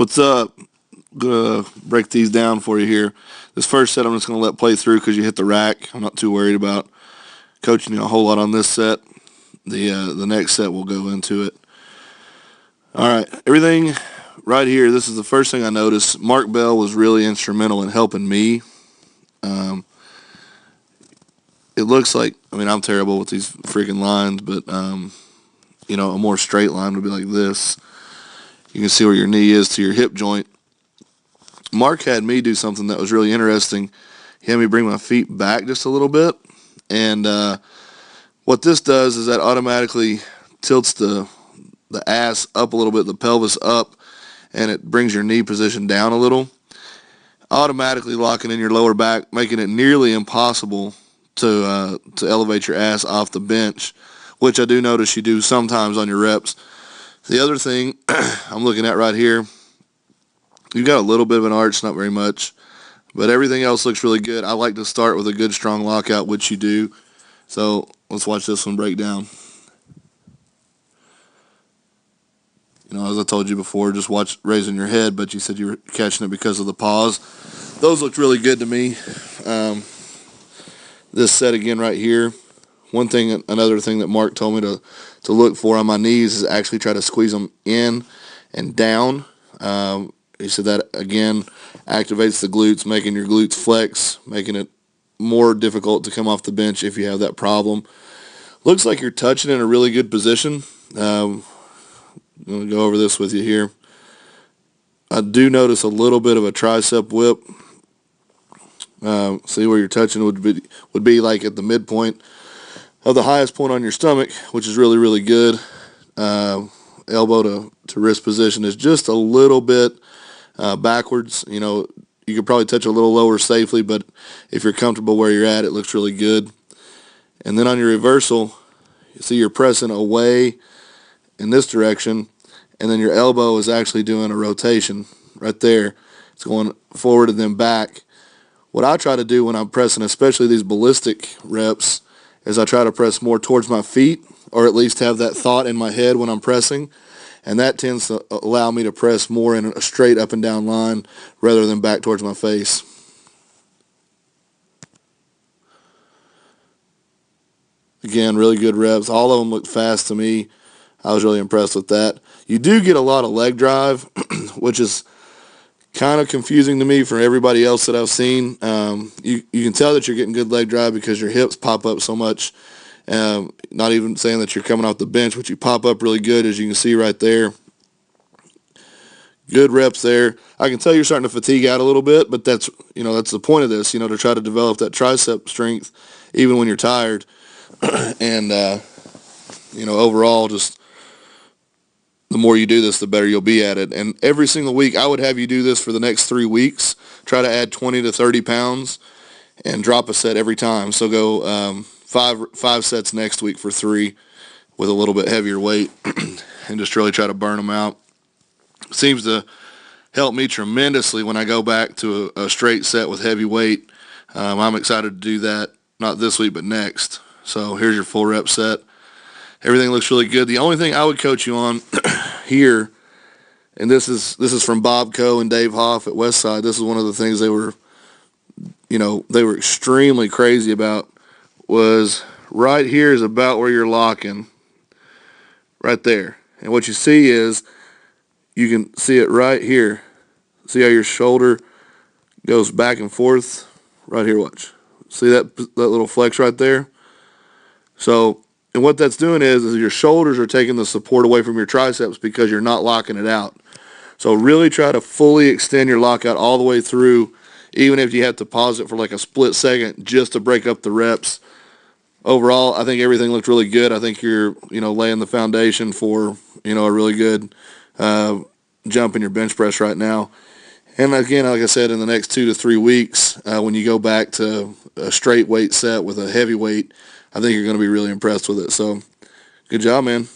What's up? Gonna break these down for you here. This first set I'm just gonna let play through because you hit the rack. I'm not too worried about coaching you a whole lot on this set. The next set we'll go into it. All right, everything right here. This is the first thing I noticed. Mark Bell was really instrumental in helping me. Um, it looks like, I'm terrible with these freaking lines, but a more straight line would be like this. You can see where your knee is to your hip joint. Mark had me do something that was really interesting. He had me bring my feet back just a little bit, and what this does is that automatically tilts the ass up a little bit, the pelvis up, and it brings your knee position down a little, automatically locking in your lower back, making it nearly impossible to elevate your ass off the bench, which I do notice you do sometimes on your reps. The other thing I'm looking at right here, you've got a little bit of an arch, not very much, but everything else looks really good. I like to start with a good strong lockout, which you do. So let's watch this one break down. As I told you before, just watch raising your head, but you said you were catching it because of the pause. Those looked really good to me. This set again right here, another thing that Mark told me to look for on my knees is actually try to squeeze them in and down. He said that, again, activates the glutes, making your glutes flex, making it more difficult to come off the bench if you have that problem. Looks like you're touching in a really good position. I'm going to go over this with you here. I do notice a little bit of a tricep whip. See where you're touching would be like at the midpoint of the highest point on your stomach, which is really, really good. Elbow to wrist position is just a little bit backwards. You could probably touch a little lower safely, but if you're comfortable where you're at, it looks really good. And then on your reversal, you see you're pressing away in this direction, and then your elbow is actually doing a rotation right there. It's going forward and then back. What I try to do when I'm pressing, especially these ballistic reps, is I try to press more towards my feet, or at least have that thought in my head when I'm pressing, and that tends to allow me to press more in a straight up and down line rather than back towards my face. Again, really good reps. All of them looked fast to me. I was really impressed with that. You do get a lot of leg drive, which is kind of confusing to me for everybody else that I've seen. You can tell that you're getting good leg drive because your hips pop up so much. Not even saying that you're coming off the bench, but you pop up really good, as you can see right there. Good reps there. I can tell you're starting to fatigue out a little bit, but that's the point of this, to try to develop that tricep strength even when you're tired. And, overall, just the more you do this, the better you'll be at it. And every single week, I would have you do this for the next 3 weeks. Try to add 20 to 30 pounds and drop a set every time. So go five sets next week for 3 with a little bit heavier weight and just really try to burn them out. Seems to help me tremendously when I go back to a straight set with heavy weight. I'm excited to do that, not this week, but next. So here's your full rep set. Everything looks really good. The only thing I would coach you on here, and this is from Bob Coe and Dave Hoff at Westside. This is one of the things they were extremely crazy about, was right here is about where you're locking, right there. And what you see is, you can see it right here. See how your shoulder goes back and forth? Right here, watch. See that little flex right there? So, and what that's doing is your shoulders are taking the support away from your triceps because you're not locking it out. So really try to fully extend your lockout all the way through, even if you have to pause it for like a split second just to break up the reps. Overall, I think everything looked really good. I think you're, laying the foundation for, a really good jump in your bench press right now. And again, like I said, in the next 2 to 3 weeks, when you go back to a straight weight set with a heavy weight, I think you're going to be really impressed with it. So, good job, man.